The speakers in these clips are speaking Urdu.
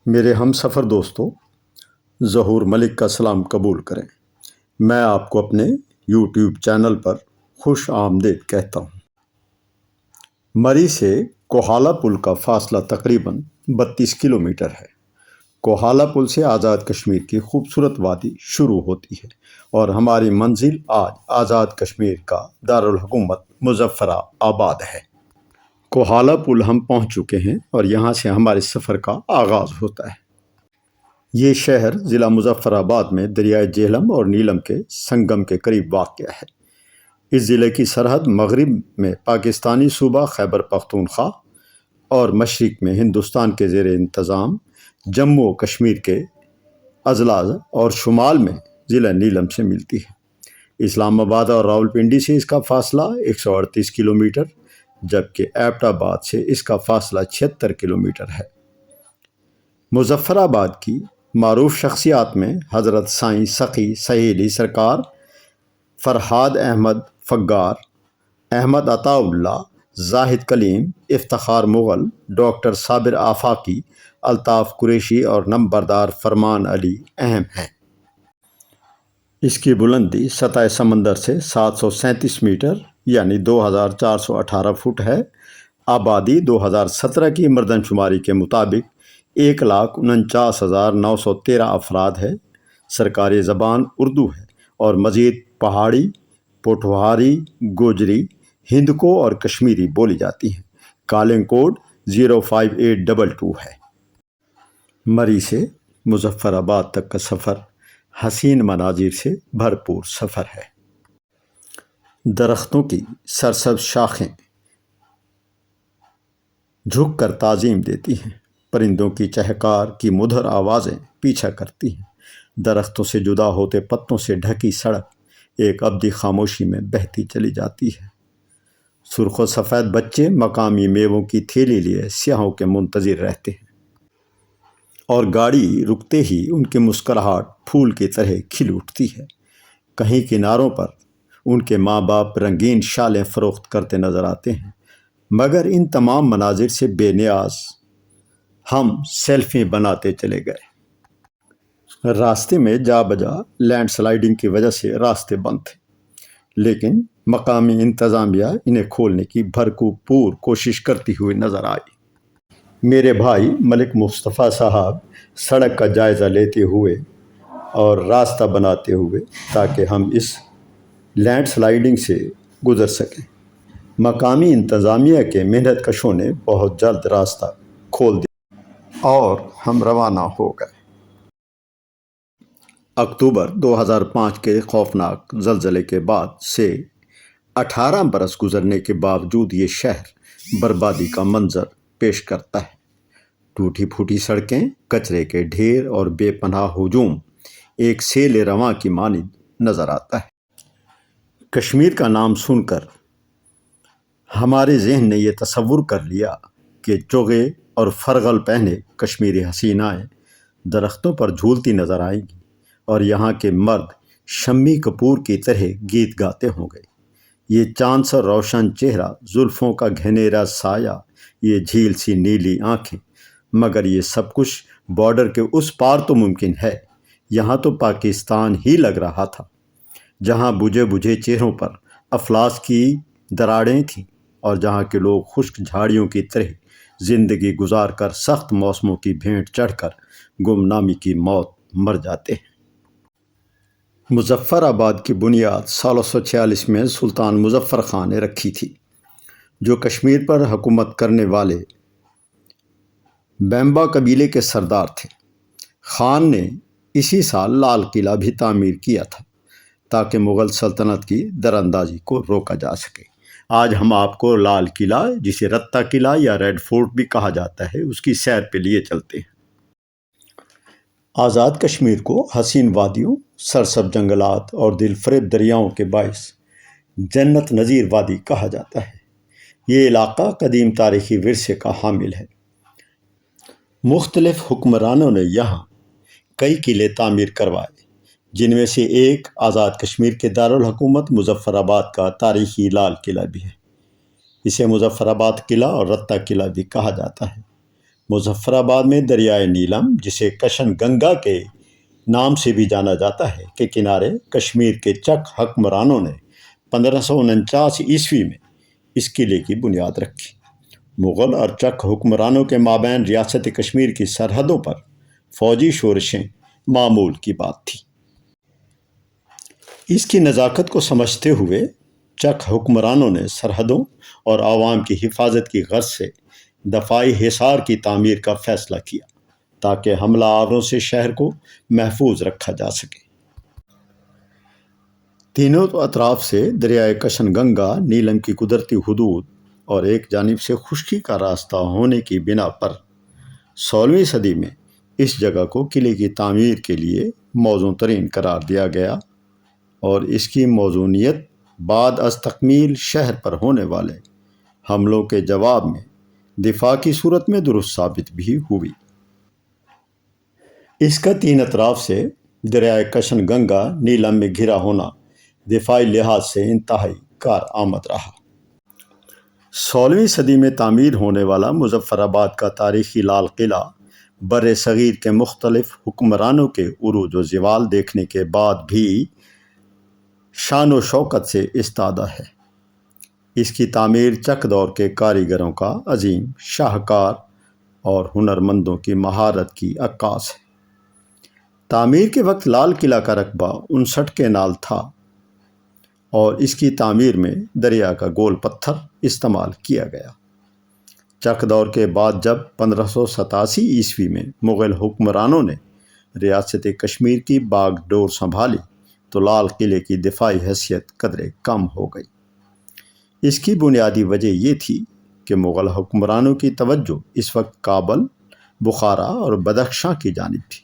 میرے ہم سفر دوستوں، ظہور ملک کا سلام قبول کریں۔ میں آپ کو اپنے یوٹیوب چینل پر خوش آمدید کہتا ہوں۔ مری سے کوہالہ پل کا فاصلہ تقریباً 32 کلومیٹر ہے۔ کوہالہ پل سے آزاد کشمیر کی خوبصورت وادی شروع ہوتی ہے اور ہماری منزل آج آزاد کشمیر کا دارالحکومت مظفر آباد ہے۔ کوہالہ پل ہم پہنچ چکے ہیں اور یہاں سے ہمارے سفر کا آغاز ہوتا ہے۔ یہ شہر ضلع مظفر آباد میں دریائے جہلم اور نیلم کے سنگم کے قریب واقع ہے۔ اس ضلع کی سرحد مغرب میں پاکستانی صوبہ خیبر پختونخوا اور مشرق میں ہندوستان کے زیر انتظام جموں و کشمیر کے اضلاع اور شمال میں ضلع نیلم سے ملتی ہے۔ اسلام آباد اور راولپنڈی سے اس کا فاصلہ 138 کلومیٹر جبکہ ایبٹ آباد سے اس کا فاصلہ 76 کلومیٹر ہے۔ مظفر آباد کی معروف شخصیات میں حضرت سائیں سخی سہیلی سرکار، فرہاد احمد فگار، احمد عطا اللہ، زاہد کلیم، افتخار مغل، ڈاکٹر صابر آفاقی، الطاف قریشی اور نمبردار فرمان علی اہم ہیں۔ اس کی بلندی سطح سمندر سے 737 میٹر یعنی 2418 فٹ ہے۔ آبادی 2017 کی مردم شماری کے مطابق 1,49,913 افراد ہے۔ سرکاری زبان اردو ہے اور مزید پہاڑی، پوٹھوہاری، گوجری، ہندکو اور کشمیری بولی جاتی ہیں۔ کالنگ کوڈ 05822 ہے۔ مری سے مظفر آباد تک کا سفر حسین مناظر سے بھرپور سفر ہے۔ درختوں کی سرسبز شاخیں جھک کر تعظیم دیتی ہیں، پرندوں کی چہکار کی مدھر آوازیں پیچھا کرتی ہیں۔ درختوں سے جدا ہوتے پتوں سے ڈھکی سڑک ایک ابدی خاموشی میں بہتی چلی جاتی ہے۔ سرخ و سفید بچے مقامی میووں کی تھیلی لیے سیاحوں کے منتظر رہتے ہیں اور گاڑی رکتے ہی ان کی مسکراہٹ پھول کی طرح کھل اٹھتی ہے۔ کہیں کناروں پر ان کے ماں باپ رنگین شالیں فروخت کرتے نظر آتے ہیں، مگر ان تمام مناظر سے بے نیاز ہم سیلفی بناتے چلے گئے۔ راستے میں جا بجا لینڈ سلائیڈنگ کی وجہ سے راستے بند تھے، لیکن مقامی انتظامیہ انہیں کھولنے کی بھرپور کوشش کرتی ہوئی نظر آئی۔ میرے بھائی ملک مصطفیٰ صاحب سڑک کا جائزہ لیتے ہوئے اور راستہ بناتے ہوئے تاکہ ہم اس لینڈ سلائیڈنگ سے گزر سکیں۔ مقامی انتظامیہ کے محنت کشوں نے بہت جلد راستہ کھول دیا اور ہم روانہ ہو گئے۔ اکتوبر 2005 کے خوفناک زلزلے کے بعد سے 18 برس گزرنے کے باوجود یہ شہر بربادی کا منظر پیش کرتا ہے۔ ٹوٹی پھوٹی سڑکیں، کچرے کے ڈھیر اور بے پناہ ہجوم ایک سیل رواں کی مانند نظر آتا ہے۔ کشمیر کا نام سن کر ہمارے ذہن نے یہ تصور کر لیا کہ چوغے اور فرغل پہنے کشمیری حسینائیں درختوں پر جھولتی نظر آئیں گی اور یہاں کے مرد شمی کپور کی طرح گیت گاتے ہوں گے۔ یہ چاند سا روشن چہرہ، زلفوں کا گھنیرا سایہ، یہ جھیل سی نیلی آنکھیں، مگر یہ سب کچھ بارڈر کے اس پار تو ممکن ہے۔ یہاں تو پاکستان ہی لگ رہا تھا، جہاں بجھے بجھے چہروں پر افلاس کی دراڑیں تھیں اور جہاں کے لوگ خشک جھاڑیوں کی طرح زندگی گزار کر سخت موسموں کی بھینٹ چڑھ کر گمنامی کی موت مر جاتے ہیں۔ مظفر آباد کی بنیاد 1646 میں سلطان مظفر خان نے رکھی تھی، جو کشمیر پر حکومت کرنے والے بیمبا قبیلے کے سردار تھے۔ خان نے اسی سال لال قلعہ بھی تعمیر کیا تھا تاکہ مغل سلطنت کی دراندازی کو روکا جا سکے۔ آج ہم آپ کو لال قلعہ، جسے رتہ قلعہ یا ریڈ فورٹ بھی کہا جاتا ہے، اس کی سیر پہ لیے چلتے ہیں۔ آزاد کشمیر کو حسین وادیوں، سرسبز جنگلات اور دل فریب دریاؤں کے باعث جنت نظیر وادی کہا جاتا ہے۔ یہ علاقہ قدیم تاریخی ورثے کا حامل ہے۔ مختلف حکمرانوں نے یہاں کئی قلعے تعمیر کروائے، جن میں سے ایک آزاد کشمیر کے دارالحکومت مظفر آباد کا تاریخی لال قلعہ بھی ہے۔ اسے مظفر آباد قلعہ اور رتہ قلعہ بھی کہا جاتا ہے۔ مظفر آباد میں دریائے نیلم، جسے کشن گنگا کے نام سے بھی جانا جاتا ہے، کے کنارے کشمیر کے چک حکمرانوں نے 1549 عیسوی میں اس قلعے کی بنیاد رکھی۔ مغل اور چک حکمرانوں کے مابین ریاست کشمیر کی سرحدوں پر فوجی شورشیں معمول کی بات تھی۔ اس کی نزاکت کو سمجھتے ہوئے چک حکمرانوں نے سرحدوں اور عوام کی حفاظت کی غرض سے دفاعی حصار کی تعمیر کا فیصلہ کیا تاکہ حملہ آوروں سے شہر کو محفوظ رکھا جا سکے۔ تینوں اطراف سے دریائے کشن گنگا نیلم کی قدرتی حدود اور ایک جانب سے خشکی کا راستہ ہونے کی بنا پر 16ویں صدی میں اس جگہ کو قلعے کی تعمیر کے لیے موزوں ترین قرار دیا گیا اور اس کی موزونیت بعد از تکمیل شہر پر ہونے والے حملوں کے جواب میں دفاع کی صورت میں درست ثابت بھی ہوئی۔ اس کا تین اطراف سے دریائے کشن گنگا نیلم میں گھرا ہونا دفاعی لحاظ سے انتہائی کارآمد رہا۔ 16ویں صدی میں تعمیر ہونے والا مظفر آباد کا تاریخی لال قلعہ بر صغیر کے مختلف حکمرانوں کے عروج و زوال دیکھنے کے بعد بھی شان و شوکت سے استادہ ہے۔ اس کی تعمیر چک دور کے کاریگروں کا عظیم شاہکار اور ہنرمندوں کی مہارت کی عکاس ہے۔ تعمیر کے وقت لال قلعہ کا رقبہ 59 کنال تھا اور اس کی تعمیر میں دریا کا گول پتھر استعمال کیا گیا۔ چک دور کے بعد جب 1587 عیسوی میں مغل حکمرانوں نے ریاست کشمیر کی باغ ڈور سنبھالی تو لال قلعے کی دفاعی حیثیت قدرے کم ہو گئی۔ اس کی بنیادی وجہ یہ تھی کہ مغل حکمرانوں کی توجہ اس وقت کابل، بخارا اور بدخشاں کی جانب تھی،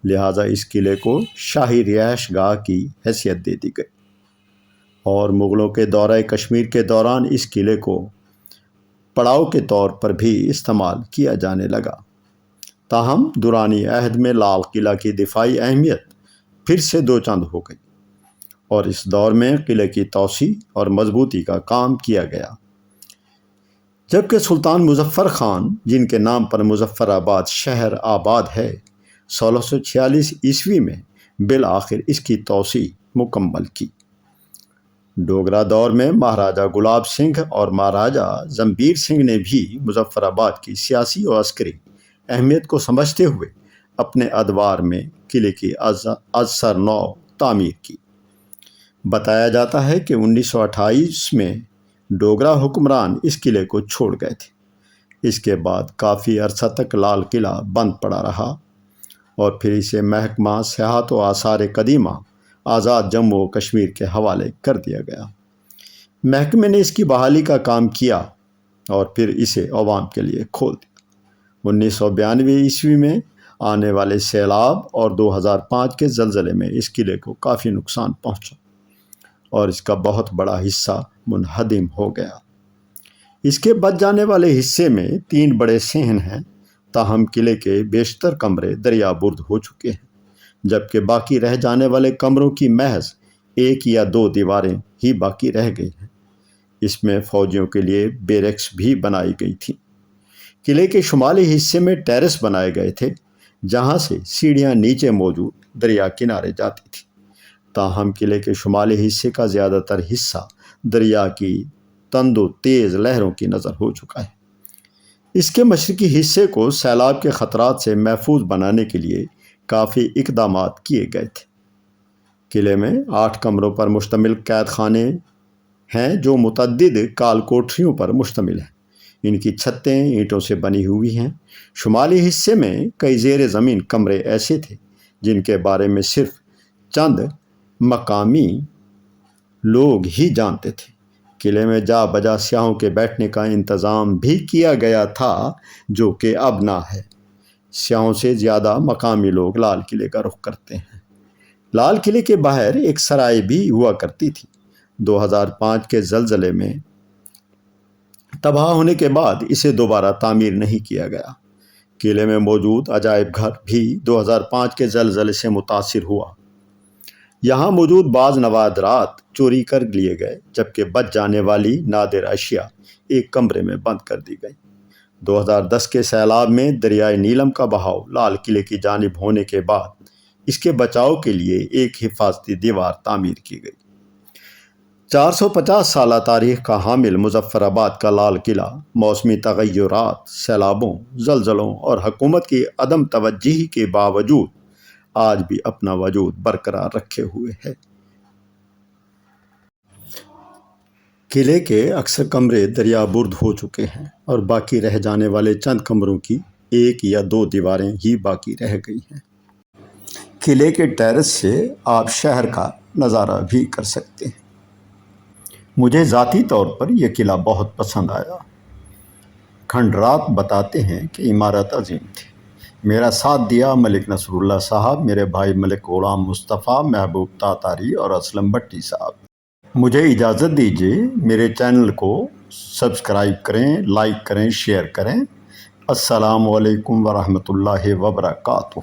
لہٰذا اس قلعے کو شاہی رہائش گاہ کی حیثیت دے دی گئی اور مغلوں کے دورہ کشمیر کے دوران اس قلعے کو پڑاؤ کے طور پر بھی استعمال کیا جانے لگا۔ تاہم دورانی عہد میں لال قلعہ کی دفاعی اہمیت پھر سے دو چند ہو گئی اور اس دور میں قلعے کی توسیع اور مضبوطی کا کام کیا گیا، جبکہ سلطان مظفر خان، جن کے نام پر مظفر آباد شہر آباد ہے، 1646 عیسوی میں بالآخر اس کی توسیع مکمل کی۔ ڈوگرا دور میں مہاراجہ گلاب سنگھ اور مہاراجہ زمبیر سنگھ نے بھی مظفر آباد کی سیاسی و عسکری اہمیت کو سمجھتے ہوئے اپنے ادوار میں قلعے کی از نو تعمیر کی۔ بتایا جاتا ہے کہ 1928 میں ڈوگرا حکمران اس قلعے کو چھوڑ گئے تھے۔ اس کے بعد کافی عرصہ تک لال قلعہ بند پڑا رہا اور پھر اسے محکمہ سیاحت و آثار قدیمہ آزاد جموں و کشمیر کے حوالے کر دیا گیا۔ محکمے نے اس کی بحالی کا کام کیا اور پھر اسے عوام کے لیے کھول دیا۔ 1992 عیسوی میں آنے والے سیلاب اور 2005 کے زلزلے میں اس قلعے کو کافی نقصان پہنچا اور اس کا بہت بڑا حصہ منہدم ہو گیا۔ اس کے بچ جانے والے حصے میں 3 بڑے صحن ہیں، تاہم قلعے کے بیشتر کمرے دریا برد ہو چکے ہیں، جبکہ باقی رہ جانے والے کمروں کی محض 1 یا 2 دیواریں ہی باقی رہ گئی ہیں۔ اس میں فوجیوں کے لیے بیرکس بھی بنائی گئی تھیں۔ قلعے کے شمالی حصے میں ٹیرس بنائے گئے تھے جہاں سے سیڑھیاں نیچے موجود دریا کنارے جاتی تھیں، تاہم قلعے کے شمالی حصے کا زیادہ تر حصہ دریا کی تند و تیز لہروں کی نظر ہو چکا ہے۔ اس کے مشرقی حصے کو سیلاب کے خطرات سے محفوظ بنانے کے لیے کافی اقدامات کیے گئے تھے۔ قلعے میں 8 کمروں پر مشتمل قید خانے ہیں جو متعدد کال کوٹریوں پر مشتمل ہیں۔ ان کی چھتیں اینٹوں سے بنی ہوئی ہیں۔ شمالی حصے میں کئی زیر زمین کمرے ایسے تھے جن کے بارے میں صرف چند مقامی لوگ ہی جانتے تھے۔ قلعے میں جا بجا سیاحوں کے بیٹھنے کا انتظام بھی کیا گیا تھا جو کہ اب نہ ہے۔ سیاحوں سے زیادہ مقامی لوگ لال قلعے کا رخ کرتے ہیں۔ لال قلعے کے باہر ایک سرائے بھی ہوا کرتی تھی۔ 2005 کے زلزلے میں تباہ ہونے کے بعد اسے دوبارہ تعمیر نہیں کیا گیا۔ قلعے میں موجود عجائب گھر بھی 2005 کے زلزلے سے متاثر ہوا۔ یہاں موجود بعض نوادرات چوری کر لیے گئے، جبکہ بچ جانے والی نادر اشیاء ایک کمرے میں بند کر دی گئی۔ 2010 کے سیلاب میں دریائے نیلم کا بہاؤ لال قلعے کی جانب ہونے کے بعد اس کے بچاؤ کے لیے ایک حفاظتی دیوار تعمیر کی گئی۔ 450 سالہ تاریخ کا حامل مظفر آباد کا لال قلعہ موسمی تغیرات، سیلابوں، زلزلوں اور حکومت کی عدم توجہی کے باوجود آج بھی اپنا وجود برقرار رکھے ہوئے ہے۔ قلعے کے اکثر کمرے دریا برد ہو چکے ہیں اور باقی رہ جانے والے چند کمروں کی 1 یا 2 دیواریں ہی باقی رہ گئی ہیں۔ قلعے کے ٹیرس سے آپ شہر کا نظارہ بھی کر سکتے ہیں۔ مجھے ذاتی طور پر یہ قلعہ بہت پسند آیا۔ کھنڈرات بتاتے ہیں کہ عمارت عظیم تھی۔ میرا ساتھ دیا ملک نصر اللہ صاحب، میرے بھائی ملک غلام مصطفیٰ، محبوب تاتاری اور اسلم بٹی صاحب۔ مجھے اجازت دیجیے، میرے چینل کو سبسکرائب کریں، لائک کریں، شیئر کریں۔ السلام علیکم ورحمۃ اللہ وبرکاتہ۔